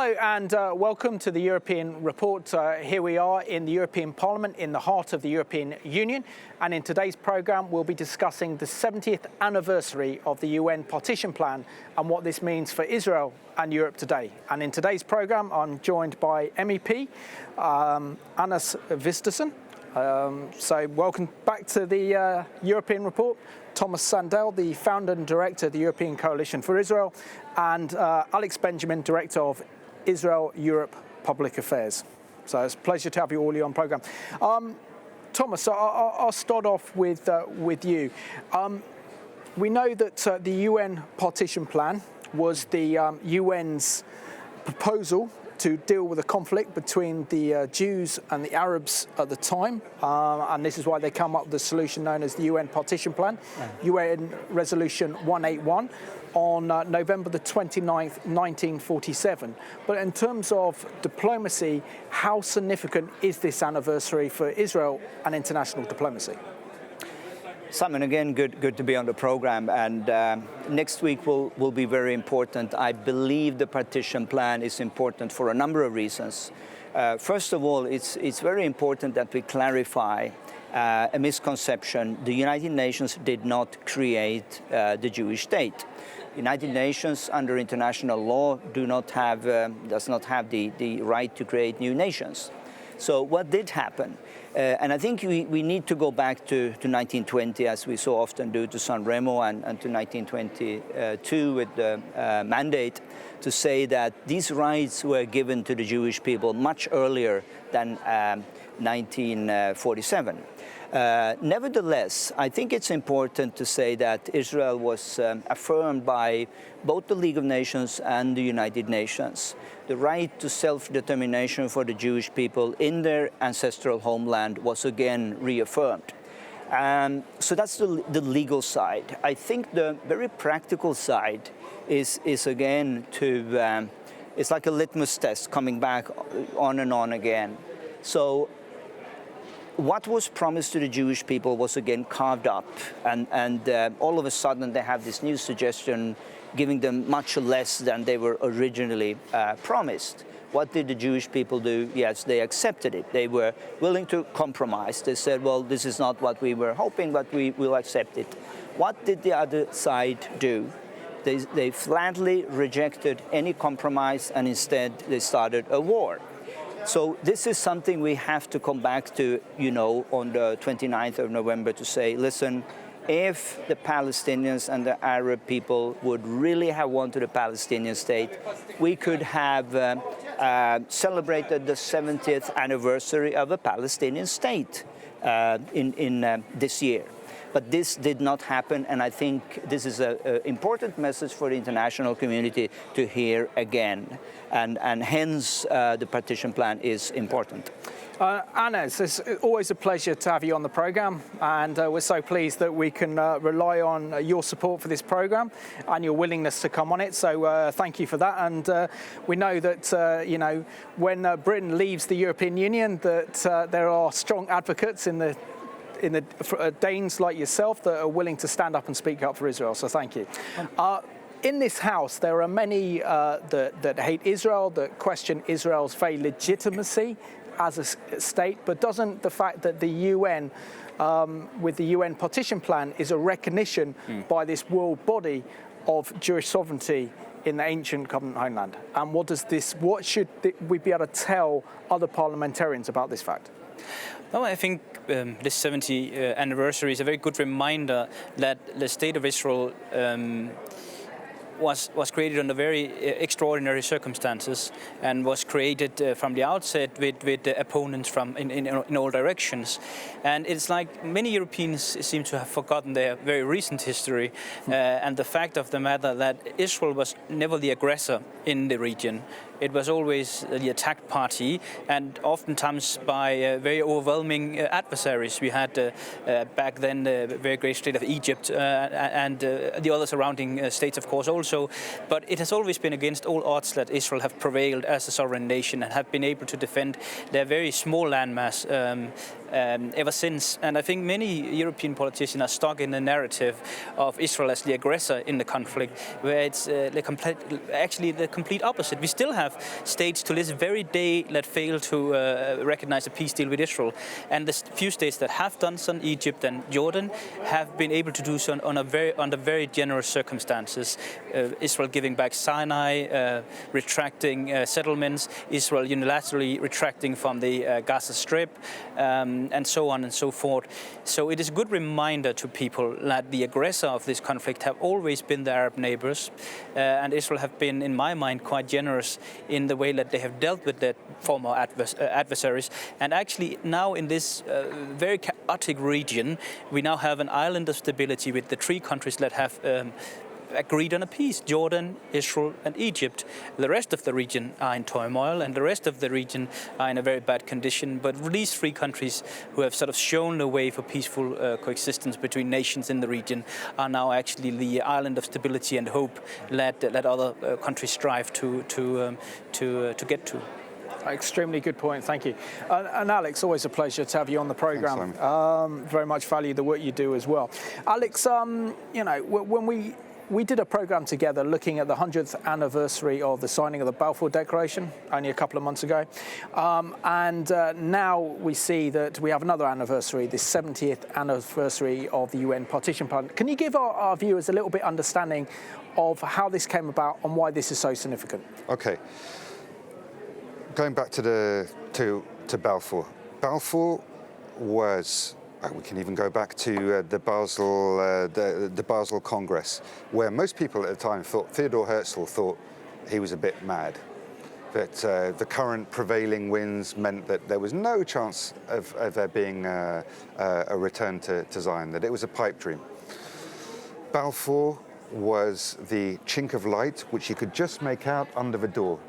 Hello and welcome to the European Report. Here we are in the European Parliament in the heart of the European Union, and in today's programme we'll be discussing the 70th anniversary of the UN Partition Plan and what this means for Israel and Europe today. And in today's programme I'm joined by MEP Anders Vistisen. So welcome back to the European Report. Tomas Sandell, the founder and director of the European Coalition for Israel, and Alex Benjamin, director of Israel-Europe Public Affairs. So it's a pleasure to have you all on programme. Tomas, I'll start off with you. We know that the UN Partition Plan was the UN's proposal to deal with a conflict between the Jews and the Arabs at the time, and this is why they come up with the solution known as the UN Partition Plan, UN Resolution 181, on November the 29th, 1947. But in terms of diplomacy, how significant is this anniversary for Israel and international diplomacy? Simon, again, good to be on the program, and next week will be very important. I believe the partition plan is important for a number of reasons. First of all, it's very important that we clarify a misconception. The United Nations did not create the Jewish state. United Nations, under international law, does not have the right to create new nations. So what did happen? And I think we need to go back to 1920, as we so often do, to San Remo, and to 1922 with the mandate, to say that these rights were given to the Jewish people much earlier than 1947. Nevertheless, I think it's important to say that Israel was affirmed by both the League of Nations and the United Nations. The right to self-determination for the Jewish people in their ancestral homeland was again reaffirmed. So that's the legal side. I think the very practical side is again it's like a litmus test coming back on and on again. So what was promised to the Jewish people was again carved up, and all of a sudden they have this new suggestion giving them much less than they were originally promised. What did the Jewish people do? Yes, they accepted it. They were willing to compromise. They said, well, this is not what we were hoping, but we will accept it. What did the other side do? They flatly rejected any compromise, and instead they started a war. So this is something we have to come back to, on the 29th of November to say, listen, if the Palestinians and the Arab people would really have wanted a Palestinian state, we could have celebrated the 70th anniversary of a Palestinian state in this year. But this did not happen, and I think this is an important message for the international community to hear again, and hence the partition plan is important. Anders, it's always a pleasure to have you on the programme, and we're so pleased that we can rely on your support for this programme and your willingness to come on it, so thank you for that. And we know that when Britain leaves the European Union, that there are strong advocates in the Danes like yourself that are willing to stand up and speak up for Israel, so thank you. In this House, there are many that hate Israel, that question Israel's very legitimacy as a state, but doesn't the fact that the UN, with the UN Partition Plan, is a recognition by this world body of Jewish sovereignty in the ancient covenant homeland? And what should we be able to tell other parliamentarians about this fact? Well, I think this 70th anniversary is a very good reminder that the State of Israel was created under very extraordinary circumstances, and was created from the outset with opponents from in all directions. And it's like many Europeans seem to have forgotten their very recent history, and the fact of the matter that Israel was never the aggressor in the region. It was always the attacked party, and oftentimes by very overwhelming adversaries. We had back then the very great state of Egypt and the other surrounding states, of course, also. But it has always been against all odds that Israel have prevailed as a sovereign nation and have been able to defend their very small landmass ever since. And I think many European politicians are stuck in the narrative of Israel as the aggressor in the conflict, where it's the complete opposite. We still have states to this very day that fail to recognize a peace deal with Israel. And the few states that have done so, Egypt and Jordan, have been able to do so under very generous circumstances. Israel giving back Sinai, retracting settlements, Israel unilaterally retracting from the Gaza Strip, and so on and so forth. So it is a good reminder to people that the aggressor of this conflict have always been the Arab neighbors, and Israel have been, in my mind, quite generous in the way that they have dealt with their former adversaries. And actually now in this very chaotic region, we now have an island of stability with the three countries that have agreed on a peace: Jordan, Israel and Egypt. The rest of the region are in turmoil, and the rest of the region are in a very bad condition. But these three countries who have sort of shown the way for peaceful coexistence between nations in the region are now actually the island of stability and hope that other countries strive to get to. Extremely good point, thank you. And Alex, always a pleasure to have you on the programme. Very much value the work you do as well. Alex, you know, when we did a programme together looking at the 100th anniversary of the signing of the Balfour Declaration only a couple of months ago. And now we see that we have another anniversary, the 70th anniversary of the UN Partition Plan. Can you give our viewers a little bit understanding of how this came about and why this is so significant? Okay. Going back to Balfour. Balfour was, we can even go back to the Basel Congress, where most people at the time thought, Theodor Herzl thought he was a bit mad. That the current prevailing winds meant that there was no chance of there being a return to Zion, that it was a pipe dream. Balfour was the chink of light which you could just make out under the door.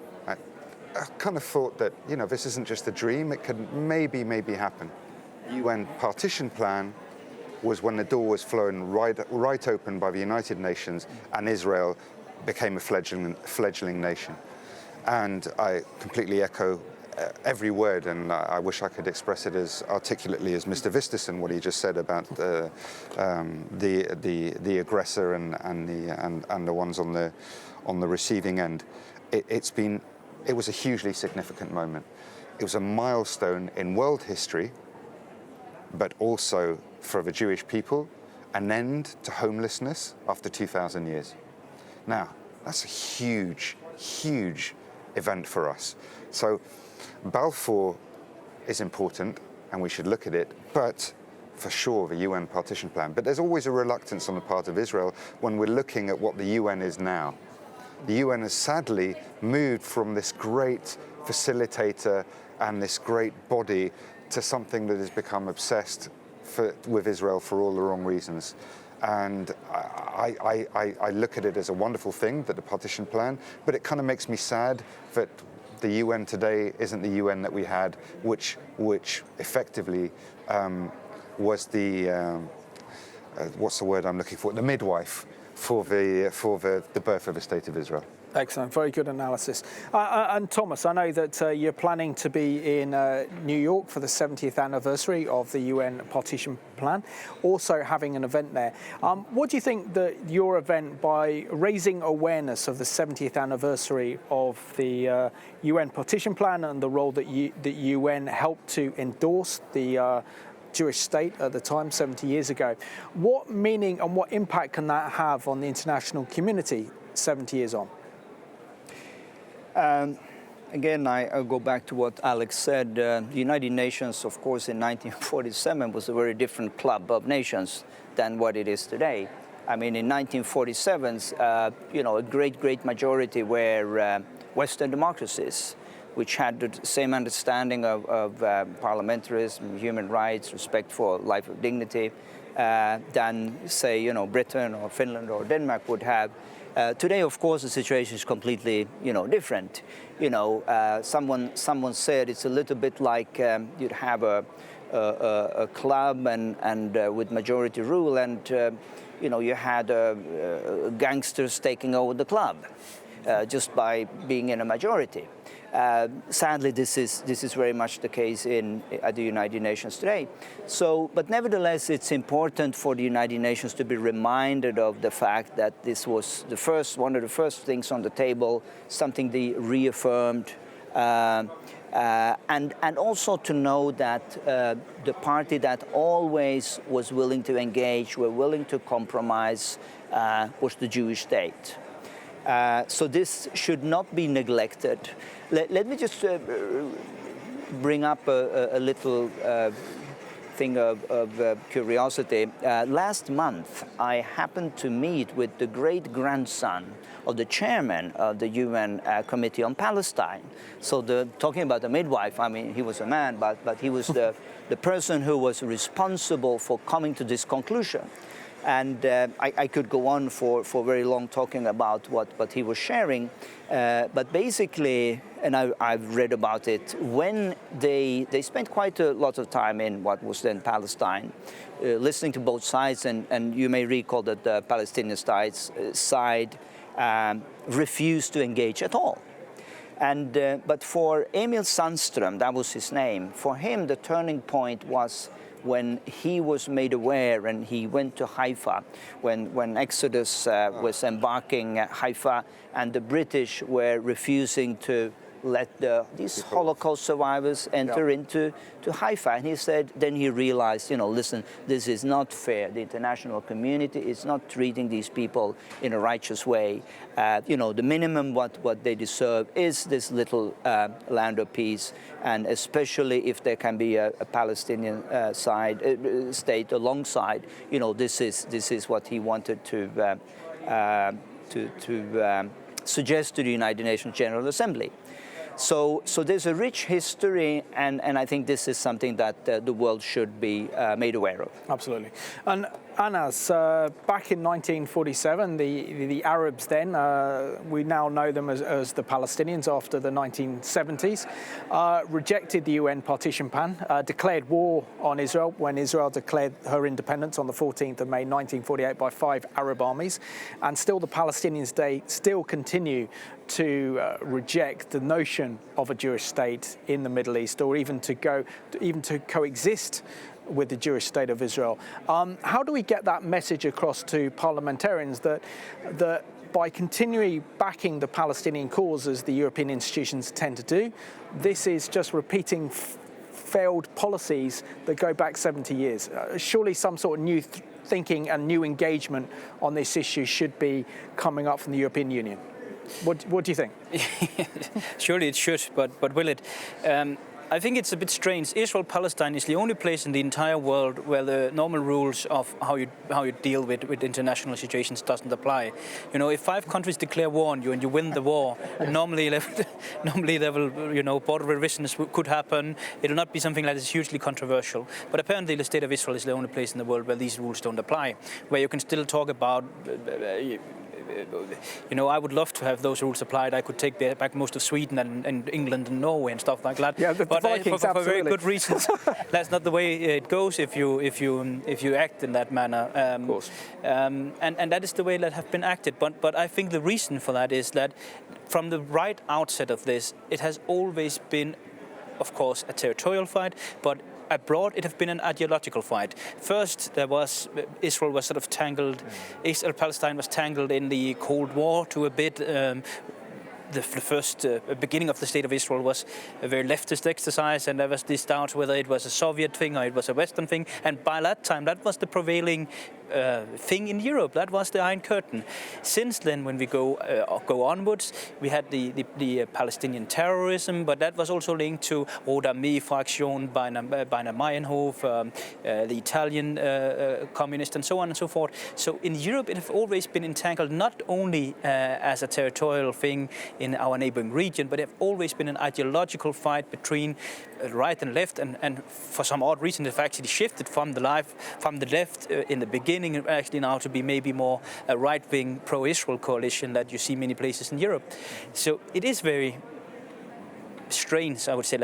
I kind of thought that, you know, this isn't just a dream, it could maybe happen. UN Partition Plan was when the door was flown right open by the United Nations and Israel became a fledgling nation. And I completely echo every word, and I wish I could express it as articulately as Mr. Vistisen, what he just said about the aggressor and the ones on the receiving end. It was a hugely significant moment. It was a milestone in world history, but also for the Jewish people, an end to homelessness after 2,000 years. Now, that's a huge, huge event for us. So Balfour is important, and we should look at it, but for sure the UN Partition Plan. But there's always a reluctance on the part of Israel when we're looking at what the UN is now. The UN has sadly moved from this great facilitator and this great body to something that has become obsessed with Israel for all the wrong reasons. And I look at it as a wonderful thing, that the partition plan, but it kind of makes me sad that the UN today isn't the UN that we had, which effectively was the, what's the word I'm looking for, the midwife for the birth of the State of Israel. Excellent, very good analysis. And Thomas, I know that you're planning to be in New York for the 70th anniversary of the UN Partition Plan, also having an event there. What do you think that your event, by raising awareness of the 70th anniversary of the UN Partition Plan and the role that the UN helped to endorse the Jewish state at the time, 70 years ago, what meaning and what impact can that have on the international community 70 years on? Again, I'll go back to what Alex said. The United Nations, of course, in 1947 was a very different club of nations than what it is today. I mean, in 1947, a great majority were Western democracies, which had the same understanding of parliamentarism, human rights, respect for life of dignity, than, say, Britain or Finland or Denmark would have. Today, of course, the situation is completely, different. Someone said it's a little bit like you'd have a club and with majority rule, and you had gangsters taking over the club just by being in a majority. Sadly, this is very much the case at the United Nations today. So, but nevertheless, it's important for the United Nations to be reminded of the fact that this was one of the first things on the table, something they reaffirmed, and also to know that the party that always was willing to engage, were willing to compromise, was the Jewish state. So this should not be neglected. Let me just bring up a little thing of curiosity. Last month, I happened to meet with the great-grandson of the chairman of the UN Committee on Palestine. So talking about the midwife, I mean, he was a man, but he was the person who was responsible for coming to this conclusion. And I could go on for very long talking about what he was sharing, but basically, and I've read about it, when they spent quite a lot of time in what was then Palestine, listening to both sides, and you may recall that the Palestinian side refused to engage at all. And but for Emil Sandström, that was his name, for him the turning point was when he was made aware and he went to Haifa, when Exodus was embarking at Haifa, and the British were refusing to let these Holocaust survivors enter into Haifa. And he said, then he realized, listen, this is not fair. The international community is not treating these people in a righteous way. The minimum what they deserve is this little land of peace, and especially if there can be a Palestinian state alongside, this is what he wanted to suggest to the United Nations General Assembly. So there's a rich history, and I think this is something that the world should be made aware of. Absolutely. And Anders, back in 1947, the Arabs then, we now know them as the Palestinians after the 1970s, rejected the UN Partition Plan, declared war on Israel when Israel declared her independence on the 14th of May 1948 by 5 Arab armies. And still the Palestinians still continue to reject the notion of a Jewish state in the Middle East, or even to coexist with the Jewish state of Israel. How do we get that message across to parliamentarians that by continually backing the Palestinian cause, as the European institutions tend to do, this is just repeating failed policies that go back 70 years? Surely some sort of new thinking and new engagement on this issue should be coming up from the European Union. What do you think? Surely it should, but will it? I think it's a bit strange. Israel-Palestine is the only place in the entire world where the normal rules of how you deal with international situations doesn't apply. If 5 countries declare war on you and you win the war, normally border revisions could happen. It will not be something that is hugely controversial. But apparently the state of Israel is the only place in the world where these rules don't apply, where you can still talk about I would love to have those rules applied. I could take back most of Sweden and England and Norway and stuff like that. Yeah, but Vikings, for very good reasons. That's not the way it goes if you act in that manner. Of course. And that is the way that have been acted. But I think the reason for that is that from the right outset of this, it has always been, of course, a territorial fight, but abroad, it has been an ideological fight. First, Israel was sort of tangled, Palestine was tangled in the Cold War to a bit. The first beginning of the State of Israel was a very leftist exercise, and there was this doubt whether it was a Soviet thing or it was a Western thing. And by that time, that was the prevailing thing in Europe. That was the Iron Curtain. Since then, when we go onwards, we had the Palestinian terrorism, but that was also linked to Rote Armee-Fraktion, Beiner Meyerhof, the Italian communists, and so on and so forth. So in Europe, it has always been entangled not only as a territorial thing in our neighboring region, but it has always been an ideological fight between right and left, and for some odd reason, it actually shifted from the left in the beginning, and actually now to be maybe more a right-wing pro-Israel coalition that you see many places in Europe. So it is very strange, I would say,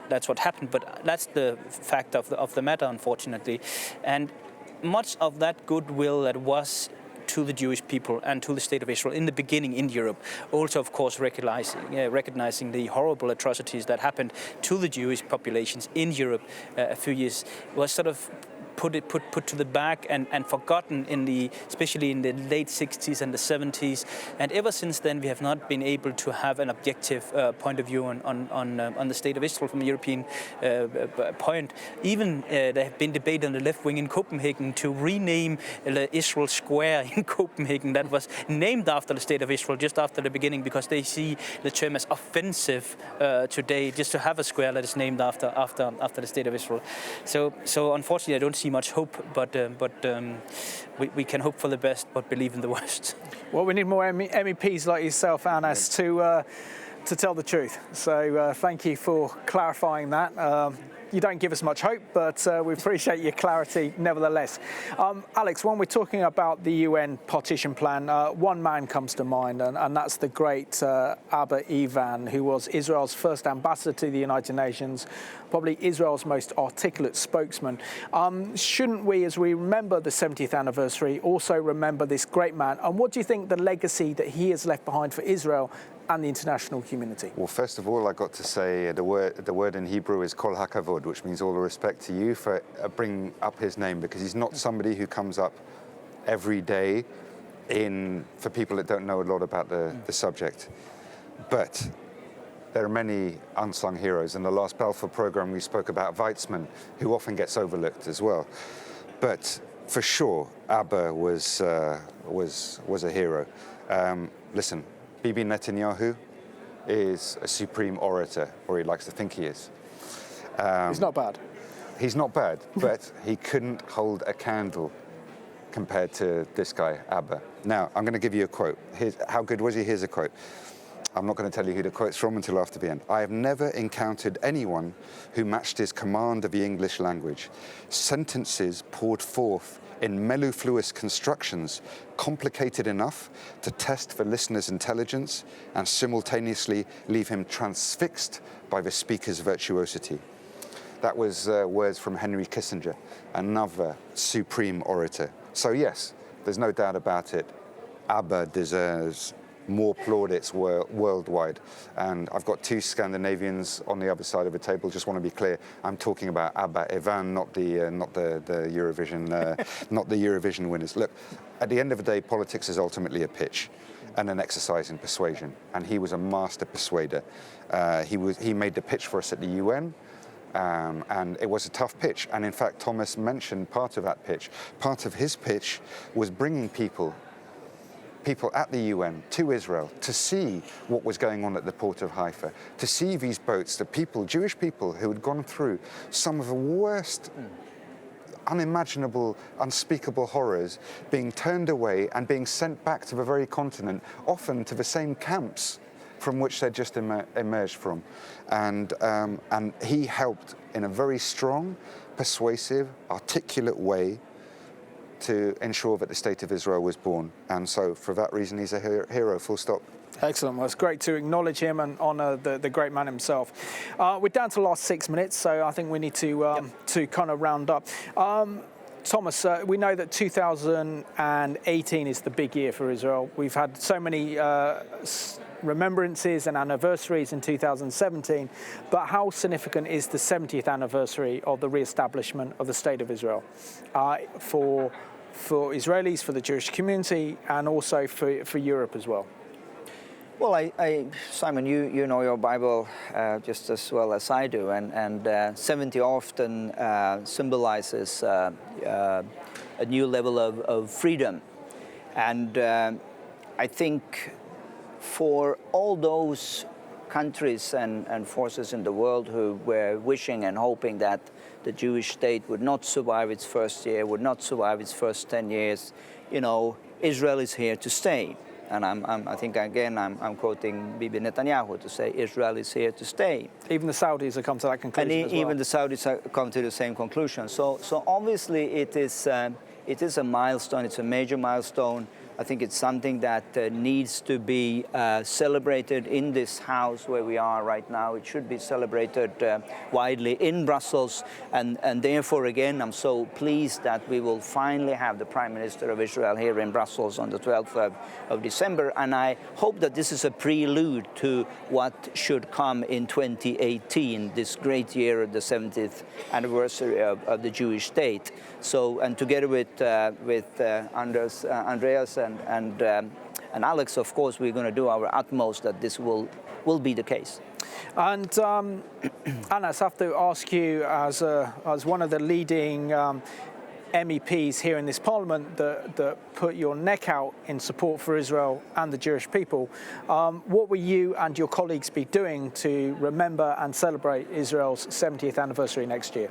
that's what happened, but that's the fact of the matter, unfortunately. And much of that goodwill that was to the Jewish people and to the State of Israel in the beginning in Europe. Also, of course, recognizing the horrible atrocities that happened to the Jewish populations in Europe a few years, was sort of put to the back and forgotten especially in the late 60s and the 70s. And ever since then, we have not been able to have an objective point of view on the State of Israel from a European point. Even there have been debate on the left wing in Copenhagen to rename Israel Square in Copenhagen that was named after the State of Israel just after the beginning, because they see the term as offensive today, just to have a square that is named after the State of Israel. So unfortunately, I don't see much hope, but we can hope for the best, but believe in the worst. Well, we need more MEPs like yourself, Anders, to tell the truth. So thank you for clarifying that. You don't give us much hope, but we appreciate your clarity nevertheless. Alex, when we're talking about the UN Partition Plan, one man comes to mind, and that's the great Abba Eban, who was Israel's first ambassador to the United Nations, probably Israel's most articulate spokesman. Shouldn't we, as we remember the 70th anniversary, also remember this great man? And what do you think the legacy that he has left behind for Israel and the international community? Well, first of all, I got to say the word in Hebrew is kol hakavod, which means all the respect to you for bringing up his name, because he's not somebody who comes up every day for people that don't know a lot about the subject. But there are many unsung heroes. In the last Balfour program, we spoke about Weizmann, who often gets overlooked as well. But for sure, Abba was a hero. Listen, Bibi Netanyahu is a supreme orator, or he likes to think he is. He's not bad. He's not bad, but he couldn't hold a candle compared to this guy, Abba. Now, I'm going to give you a quote. How good was he? Here's a quote. I'm not going to tell you who the quote's from until after the end. I have never encountered anyone who matched his command of the English language. Sentences poured forth in mellifluous constructions, complicated enough to test the listener's intelligence and simultaneously leave him transfixed by the speaker's virtuosity. That was words from Henry Kissinger, another supreme orator. So yes, there's no doubt about it, Abba deserves more plaudits worldwide. And I've got two Scandinavians on the other side of the table. Just want to be clear, I'm talking about Abba Eban, not the Eurovision, not the Eurovision winners. Look, at the end of the day, politics is ultimately a pitch and an exercise in persuasion. And he was a master persuader. He made the pitch for us at the UN. And it was a tough pitch. And in fact, Tomas mentioned part of that pitch. Part of his pitch was bringing people at the UN to Israel to see what was going on at the port of Haifa, to see these boats, the people, Jewish people who had gone through some of the worst, unimaginable, unspeakable horrors, being turned away and being sent back to the very continent, often to the same camps from which they'd just emerged from. And he helped in a very strong, persuasive, articulate way to ensure that the State of Israel was born. And so for that reason, he's a hero, full stop. Excellent. Well, it's great to acknowledge him and honour the great man himself. We're down to the last 6 minutes, so I think we need to kind of round up. Tomas, we know that 2018 is the big year for Israel. We've had so many remembrances and anniversaries in 2017, but how significant is the 70th anniversary of the re-establishment of the State of Israel for Israelis, for the Jewish community, and also for Europe as well? Well, Simon, you know your Bible just as well as I do, and 70 often symbolizes a new level of freedom. And I think for all those countries and forces in the world who were wishing and hoping that the Jewish state would not survive its first year, would not survive its first 10 years, you know, Israel is here to stay. And I think, again, I'm quoting Bibi Netanyahu to say Israel is here to stay. Even the Saudis have come to that conclusion as well. Even the Saudis have come to the same conclusion. So obviously it is a milestone. It's a major milestone I think it's something that needs to be celebrated in this house where we are right now. It should be celebrated widely in Brussels, and therefore, again, I'm so pleased that we will finally have the Prime Minister of Israel here in Brussels on the 12th of December, and I hope that this is a prelude to what should come in 2018, this great year of the 70th anniversary of the Jewish state. So, and together with Andreas and Alex, of course, we're going to do our utmost that this will be the case. And Anders, I have to ask you, as one of the leading MEPs here in this Parliament that put your neck out in support for Israel and the Jewish people, what will you and your colleagues be doing to remember and celebrate Israel's 70th anniversary next year?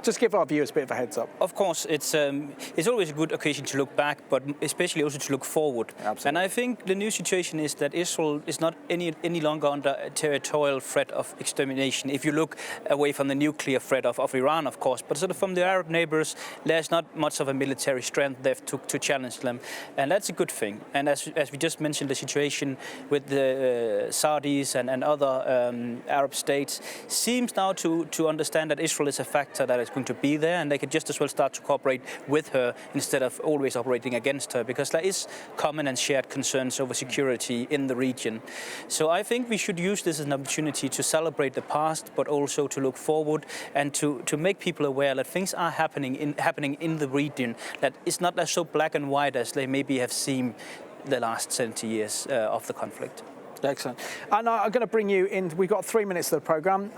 Just give our viewers a bit of a heads up. Of course, it's always a good occasion to look back, but especially also to look forward. Absolutely. And I think the new situation is that Israel is not any longer under a territorial threat of extermination. If you look away from the nuclear threat of Iran, of course, but sort of from the Arab neighbors, there's not much of a military strength left to challenge them, and that's a good thing. And as we just mentioned, the situation with the Saudis and other Arab states seems now to understand that Israel is a factor that is going to be there, and they could just as well start to cooperate with her instead of always operating against her, because there is common and shared concerns over security in the region. So I think we should use this as an opportunity to celebrate the past, but also to look forward and to make people aware that things are happening in the region, that it's not as so black and white as they maybe have seen the last 70 years of the conflict. Excellent. And I'm going to bring you in. We've got 3 minutes of the programme.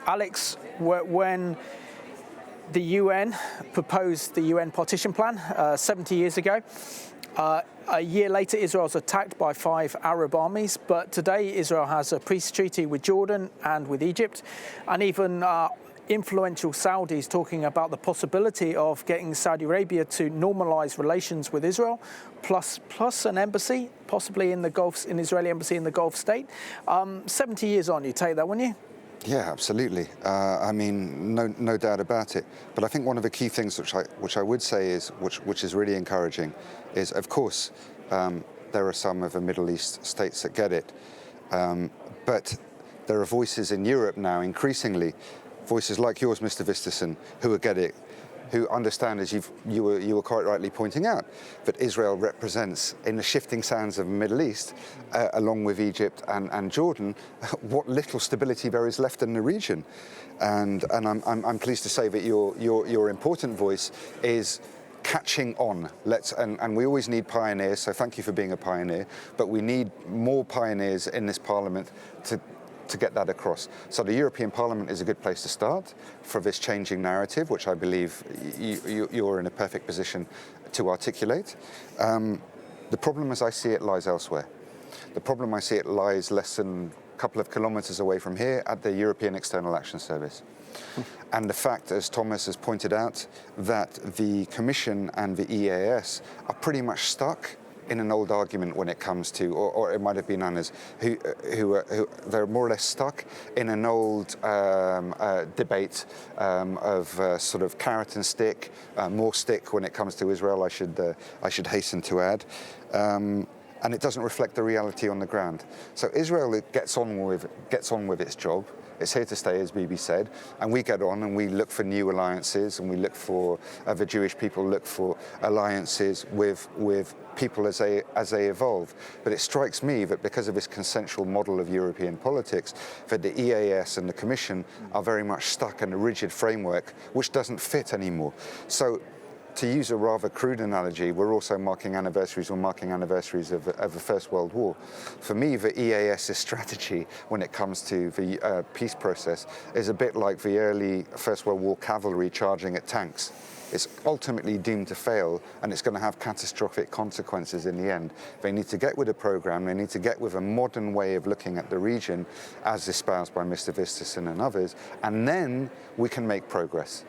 Alex, when the UN proposed the UN Partition Plan 70 years ago, a year later, Israel was attacked by 5 Arab armies, but today Israel has a peace treaty with Jordan and with Egypt, and even influential Saudis talking about the possibility of getting Saudi Arabia to normalise relations with Israel, plus an embassy, possibly in the Gulf, an Israeli embassy in the Gulf state. 70 years on, you take that, wouldn't you? Yeah, absolutely. I mean, no doubt about it. But I think one of the key things which I would say is, which is really encouraging, is of course there are some of the Middle East states that get it, but there are voices in Europe now, increasingly, voices like yours, Mr. Vistisen, who get it, who understand, as you were quite rightly pointing out, that Israel represents, in the shifting sands of the Middle East, along with Egypt and Jordan, what little stability there is left in the region. And I'm pleased to say that your important voice is catching on. And we always need pioneers, so thank you for being a pioneer, but we need more pioneers in this Parliament to get that across. So the European Parliament is a good place to start for this changing narrative, which I believe you're in a perfect position to articulate. The problem as I see it lies elsewhere. The problem I see it lies less than a couple of kilometres away from here at the European External Action Service. And the fact, as Tomas has pointed out, that the Commission and the EAS are pretty much stuck in an old argument when it comes to, or it might have been Anders, who they're more or less stuck in an old debate of sort of carrot and stick, more stick when it comes to Israel, I should hasten to add. And it doesn't reflect the reality on the ground. So Israel gets on with its job. It's here to stay, as Bibi said, and we get on and we look for new alliances, and we look for the Jewish people look for alliances with people as they evolve. But it strikes me that because of this consensual model of European politics, that the EAS and the Commission are very much stuck in a rigid framework which doesn't fit anymore. So, to use a rather crude analogy, we're also marking anniversaries of the First World War. For me, the EAS's strategy when it comes to the peace process is a bit like the early First World War cavalry charging at tanks. It's ultimately doomed to fail, and it's going to have catastrophic consequences in the end. They need to get with a program, they need to get with a modern way of looking at the region, as espoused by Mr. Vistisen and others, and then we can make progress.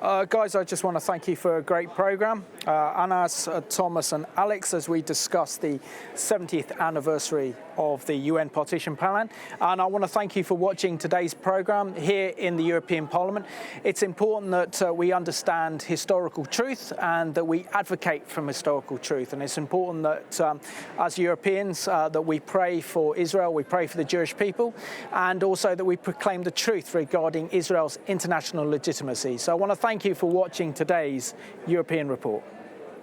Guys, I just want to thank you for a great programme. Anders, Tomas and Alex as we discuss the 70th anniversary of the UN Partition Plan. And I want to thank you for watching today's programme here in the European Parliament. It's important that we understand historical truth and that we advocate from historical truth. And it's important that as Europeans that we pray for Israel, we pray for the Jewish people, and also that we proclaim the truth regarding Israel's international legitimacy. So I want to thank you for watching today's European Report.